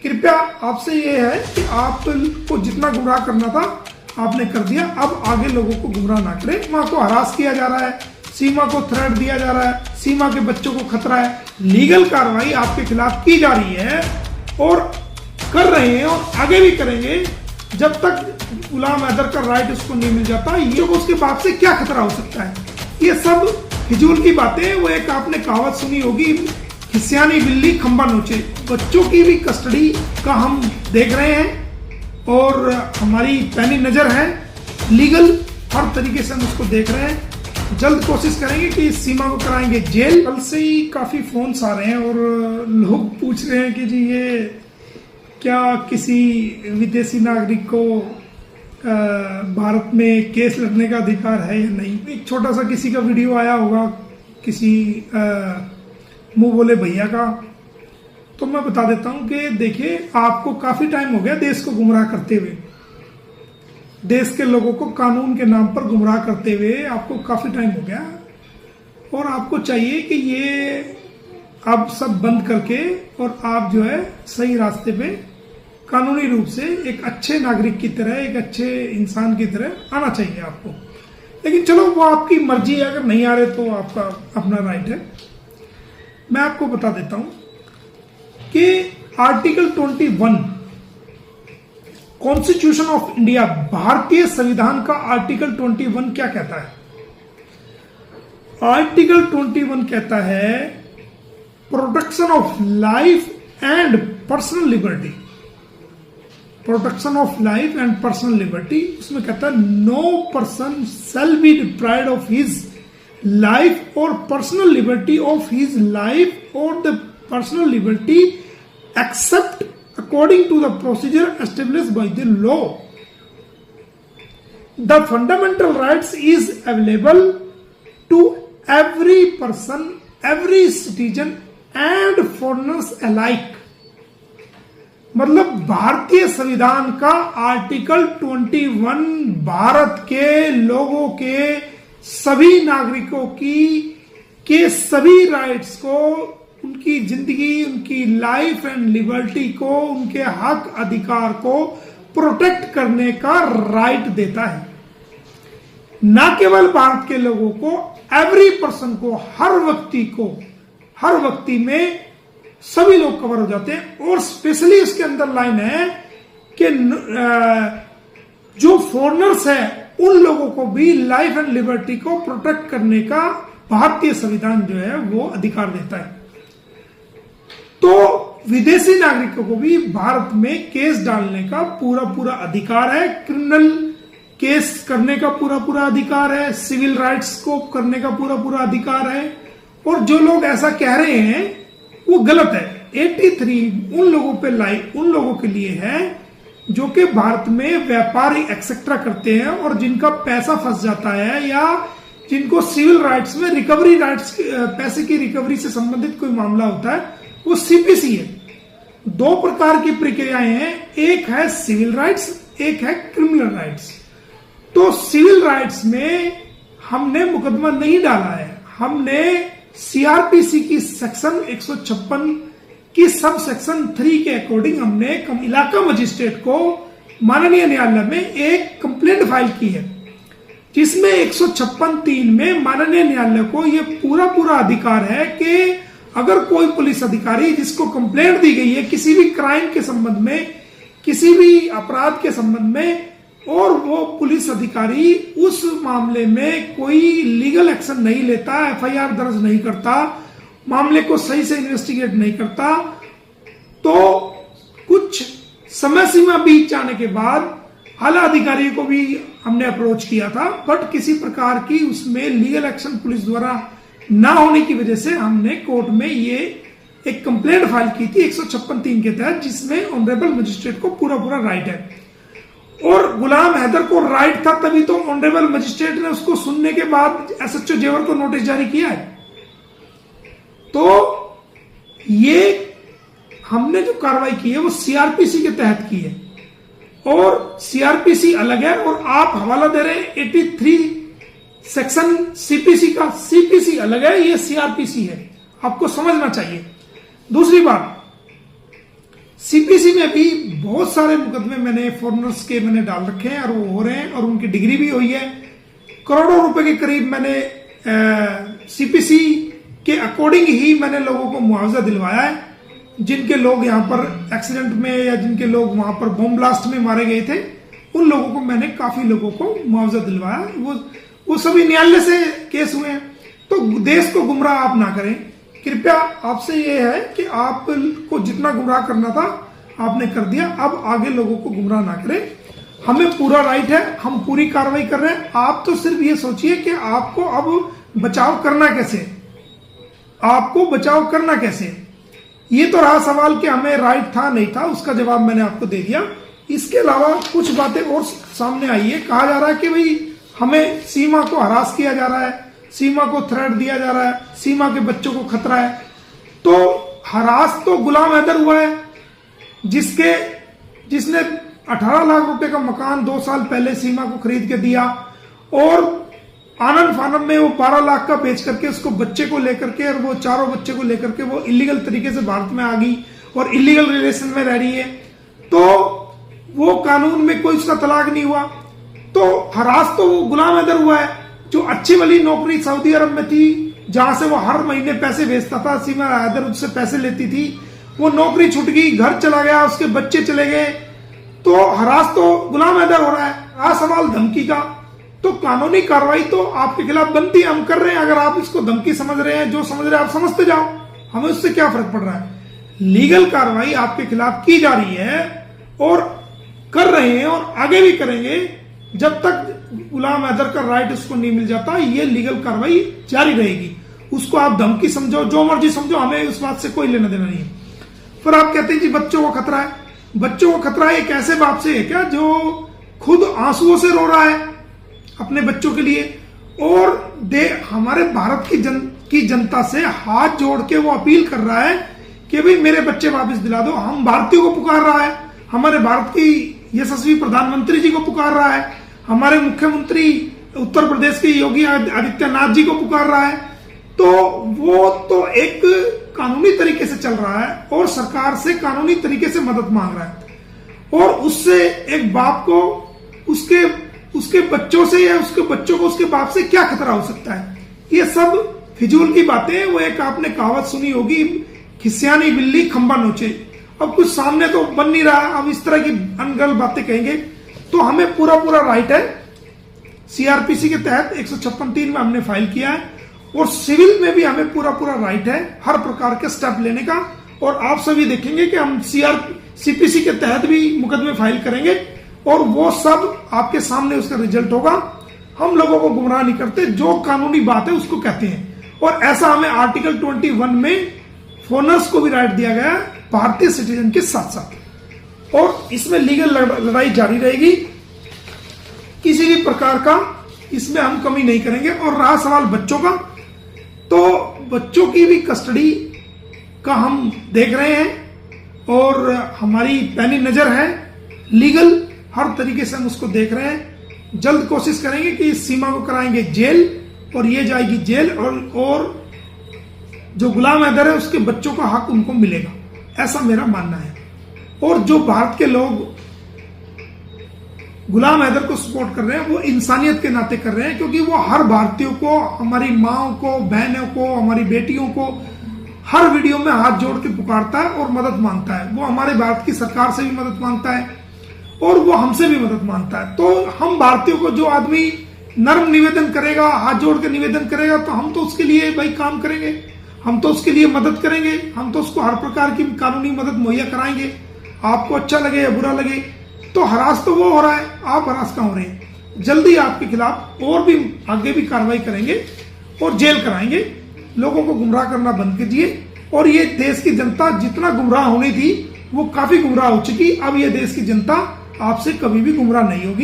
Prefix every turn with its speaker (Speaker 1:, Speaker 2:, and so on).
Speaker 1: कृपया आपसे ये है कि आपको जितना गुमराह करना था आपने कर दिया, अब आगे लोगों को गुमराह ना करें। सीमा को हरास किया जा रहा है, सीमा को थ्रेट दिया जा रहा है, सीमा के बच्चों को खतरा है, लीगल कार्रवाई आपके खिलाफ की जा रही है और कर रहे हैं और आगे भी करेंगे जब तक गुलाम हैदर का राइट उसको नहीं मिल जाता। ये उसके बाप से क्या खतरा हो सकता है? ये सब फिजूल की बातें। वो एक आपने कहावत सुनी होगी, खिसियानी बिल्ली खंबा नोचे। बच्चों की भी कस्टडी का हम देख रहे हैं और हमारी पैनी नजर है, लीगल हर तरीके से हम उसको देख रहे हैं। जल्द कोशिश करेंगे कि इस सीमा को कराएंगे जेल। कल से ही काफी फोन्स आ रहे हैं और लोग पूछ रहे हैं कि जी ये क्या किसी विदेशी नागरिक को भारत में केस लड़ने का अधिकार है या नहीं। एक छोटा सा किसी का वीडियो आया होगा किसी मुंह बोले भैया का, तो मैं बता देता हूं कि देखिए आपको काफी टाइम हो गया देश को गुमराह करते हुए, देश के लोगों को कानून के नाम पर गुमराह करते हुए आपको काफी टाइम हो गया और आपको चाहिए कि ये अब सब बंद करके और आप जो है सही रास्ते पे कानूनी रूप से एक अच्छे नागरिक की तरह, एक अच्छे इंसान की तरह आना चाहिए आपको। लेकिन चलो वो आपकी मर्जी है, अगर नहीं आ रहे तो आपका अपना राइट है। मैं आपको बता देता हूं कि आर्टिकल 21 कॉन्स्टिट्यूशन ऑफ इंडिया, भारतीय संविधान का आर्टिकल 21 क्या कहता है? आर्टिकल 21 कहता है protection of life and personal liberty, protection of life and personal liberty. उसमें कहता है no person shall be deprived of his life और personal liberty of his life और the personal liberty except according to the procedure established by the law. The fundamental rights is available to every person, every citizen and foreigners alike. मतलब भारतीय संविधान का article 21 Bharat के लोगों के सभी नागरिकों के सभी राइट्स को, उनकी जिंदगी, उनकी लाइफ एंड लिबर्टी को, उनके हक अधिकार को प्रोटेक्ट करने का राइट देता है। न केवल भारत के लोगों को, एवरी पर्सन को, हर व्यक्ति में सभी लोग कवर हो जाते हैं। और स्पेशली इसके अंदर लाइन है कि जो फॉरेनर्स है उन लोगों को भी लाइफ एंड लिबर्टी को प्रोटेक्ट करने का भारतीय संविधान जो है वो अधिकार देता है। तो विदेशी नागरिकों को भी भारत में केस डालने का पूरा अधिकार है, क्रिमिनल केस करने का पूरा अधिकार है, सिविल राइट्स को करने का पूरा अधिकार है। और जो लोग ऐसा कह रहे हैं वो गलत है। 83 उन लोगों के लिए है जो कि भारत में व्यापारी एक्सेट्रा करते हैं और जिनका पैसा फंस जाता है या जिनको सिविल राइट्स में रिकवरी राइट्स, पैसे की रिकवरी से संबंधित कोई मामला होता है, वो सीपीसी है। दो प्रकार की प्रक्रियाएं हैं, एक है सिविल राइट्स, एक है क्रिमिनल राइट्स। तो सिविल राइट्स में हमने मुकदमा नहीं डाला है, हमने सीआरपीसी की सेक्शन 156 की सब सेक्शन 3 के अकॉर्डिंग हमने इलाका मजिस्ट्रेट को माननीय न्यायालय में एक कंप्लेंट फाइल की है, जिसमें 156(3) में माननीय न्यायालय को यह पूरा अधिकार है कि अगर कोई पुलिस अधिकारी जिसको कंप्लेंट दी गई है किसी भी क्राइम के संबंध में, किसी भी अपराध के संबंध में, और वो पुलिस अधिकारी उस मामले में कोई लीगल एक्शन नहीं लेता, एफआईआर दर्ज नहीं करता, मामले को सही से इन्वेस्टिगेट नहीं करता, तो कुछ समय सीमा बीत जाने के बाद आला अधिकारी को भी हमने अप्रोच किया था, बट किसी प्रकार की उसमें लीगल एक्शन पुलिस द्वारा ना होने की वजह से हमने कोर्ट में ये एक कंप्लेंट फाइल की थी 156(3) के तहत, जिसमें ऑनरेबल मजिस्ट्रेट को पूरा राइट है। और गुलाम हैदर को राइट था तभी तो ऑनरेबल मजिस्ट्रेट ने उसको सुनने के बाद एसएचओ जेवर को नोटिस जारी किया है। तो ये हमने जो कार्रवाई की है वो सीआरपीसी के तहत की है और सीआरपीसी अलग है और आप हवाला दे रहे हैं 83 सेक्शन सीपीसी का। सीपीसी अलग है, ये सीआरपीसी है, आपको समझना चाहिए। दूसरी बात, सीपीसी में भी बहुत सारे मुकदमे मैंने फॉरेनर्स के मैंने डाल रखे हैं और वो हो रहे हैं और उनकी डिग्री भी हुई है। करोड़ों रुपए के करीब मैंने सीपीसी के अकॉर्डिंग ही मैंने लोगों को मुआवजा दिलवाया है। जिनके लोग यहाँ पर एक्सीडेंट में या जिनके लोग वहां पर बम ब्लास्ट में मारे गए थे, उन लोगों को मैंने काफी लोगों को मुआवजा दिलवाया। वो सभी न्यायालय से केस हुए हैं। तो देश को गुमराह आप ना करें। कृपया आपसे ये है कि आपको जितना गुमराह करना था आपने कर दिया, अब आगे लोगों को गुमराह ना करें। हमें पूरा राइट है, हम पूरी कार्रवाई कर रहे हैं। आप तो सिर्फ ये सोचिए कि आपको अब बचाव करना कैसे, आपको बचाव करना कैसे। ये तो रहा सवाल कि हमें राइट था नहीं था, उसका जवाब मैंने आपको दे दिया। इसके अलावा कुछ बातें और सामने आई है। कहा जा रहा है कि भाई हमें सीमा को हरास किया जा रहा है, सीमा को थ्रेट दिया जा रहा है, सीमा के बच्चों को खतरा है। तो हरास तो गुलाम हैदर हुआ है, जिसने 18 लाख रुपए का मकान 2 साल पहले सीमा को खरीद के दिया और आनंद फानम में वो 12 लाख का बेच करके उसको बच्चे को लेकर के और वो चारों बच्चे को लेकर के वो इलीगल तरीके से भारत में आ गई और इलीगल रिलेशन में रह रही है। तो वो कानून में कोई उसका तलाक नहीं हुआ। तो हरास तो वो गुलाम हैदर हुआ है, जो अच्छी वाली नौकरी सऊदी अरब में थी, जहां से वो हर महीने पैसे भेजता था, सीमा हैदर उससे पैसे लेती थी। वो नौकरी छूट गई, घर चला गया, उसके बच्चे चले गए। तो हरास तो गुलाम हैदर हो रहा है। रहा सवाल धमकी का, तो कानूनी कार्रवाई तो आपके खिलाफ बनती है, हम कर रहे हैं। अगर आप इसको धमकी समझ रहे हैं, जो समझ रहे हैं आप समझते जाओ, हमें उससे क्या फर्क पड़ रहा है। लीगल कार्रवाई आपके खिलाफ की जा रही है और कर रहे हैं और आगे भी करेंगे जब तक गुलाम हैदर का राइट उसको नहीं मिल जाता। ये लीगल कार्रवाई जारी रहेगी। उसको आप धमकी समझो, जो मर्जी समझो, हमें उस बात से कोई लेना देना नहीं है। फिर आप कहते हैं जी बच्चों को खतरा है। बच्चों को खतरा एक ऐसे बाप से है क्या जो खुद आंसुओं से रो रहा है अपने बच्चों के लिए और हमारे भारत की जनता से हाथ जोड़ के वो अपील कर रहा है कि भाई मेरे बच्चे वापस दिला दो। हम भारतीयों को पुकार रहा है, हमारे भारत की यशस्वी प्रधानमंत्री जी को पुकार रहा है, हमारे मुख्यमंत्री उत्तर प्रदेश के योगी आदित्यनाथ जी को पुकार रहा है। तो वो तो एक कानूनी तरीके से चल रहा है और सरकार से कानूनी तरीके से मदद मांग रहा है और उससे एक बाप को उसके बच्चों से या उसके बच्चों को उसके बाप से क्या खतरा हो सकता है। ये सब फिजूल की बातें। वो एक आपने कहावत सुनी होगी, खिसियानी बिल्ली खंबा नोचे। अब कुछ सामने तो बन नहीं रहा, अब इस तरह की अनगढ़ बातें कहेंगे तो हमें पूरा राइट है। सीआरपीसी के तहत 156(3) में हमने फाइल किया है और सिविल में भी हमें पूरा राइट है हर प्रकार के स्टेप लेने का। और आप सभी देखेंगे कि हम सीपीसी के तहत भी मुकदमे फाइल करेंगे और वो सब आपके सामने उसका रिजल्ट होगा। हम लोगों को गुमराह नहीं करते, जो कानूनी बात है उसको कहते हैं। और ऐसा हमें आर्टिकल 21 में फॉरेनर्स को भी राइट दिया गया है भारतीय सिटीजन के साथ साथ। और इसमें लीगल लड़ाई जारी रहेगी, किसी भी प्रकार का इसमें हम कमी नहीं करेंगे। और रहा सवाल बच्चों का, तो बच्चों की भी कस्टडी का हम देख रहे हैं और हमारी पैनी नजर है। लीगल हर तरीके से हम उसको देख रहे हैं। जल्द कोशिश करेंगे कि इस सीमा को कराएंगे जेल और ये जाएगी जेल और जो गुलाम हैदर है उसके बच्चों का हक उनको मिलेगा, ऐसा मेरा मानना है। और जो भारत के लोग गुलाम हैदर को सपोर्ट कर रहे हैं वो इंसानियत के नाते कर रहे हैं, क्योंकि वो हर भारतीयों को, हमारी माओ को, बहनों को, हमारी बेटियों को हर वीडियो में हाथ जोड़ के पुकारता है और मदद मांगता है। वो हमारे भारत की सरकार से भी मदद मांगता है और वो हमसे भी मदद मांगता है। तो हम भारतीयों को, जो आदमी नर्म निवेदन करेगा, हाथ जोड़ के निवेदन करेगा, तो हम तो उसके लिए भाई काम करेंगे, हम तो उसके लिए मदद करेंगे, हम तो उसको हर प्रकार की कानूनी मदद मुहैया कराएंगे। आपको अच्छा लगे या बुरा लगे, तो हरास तो वो हो रहा है, आप हरास कहाँ हो रहे हैं। जल्दी आपके खिलाफ और भी आगे भी कार्रवाई करेंगे और जेल कराएंगे। लोगों को गुमराह करना बंद कीजिए। और ये देश की जनता जितना गुमराह होनी थी वो काफी गुमराह हो चुकी। अब ये देश की जनता आपसे कभी भी गुमराह नहीं होगी।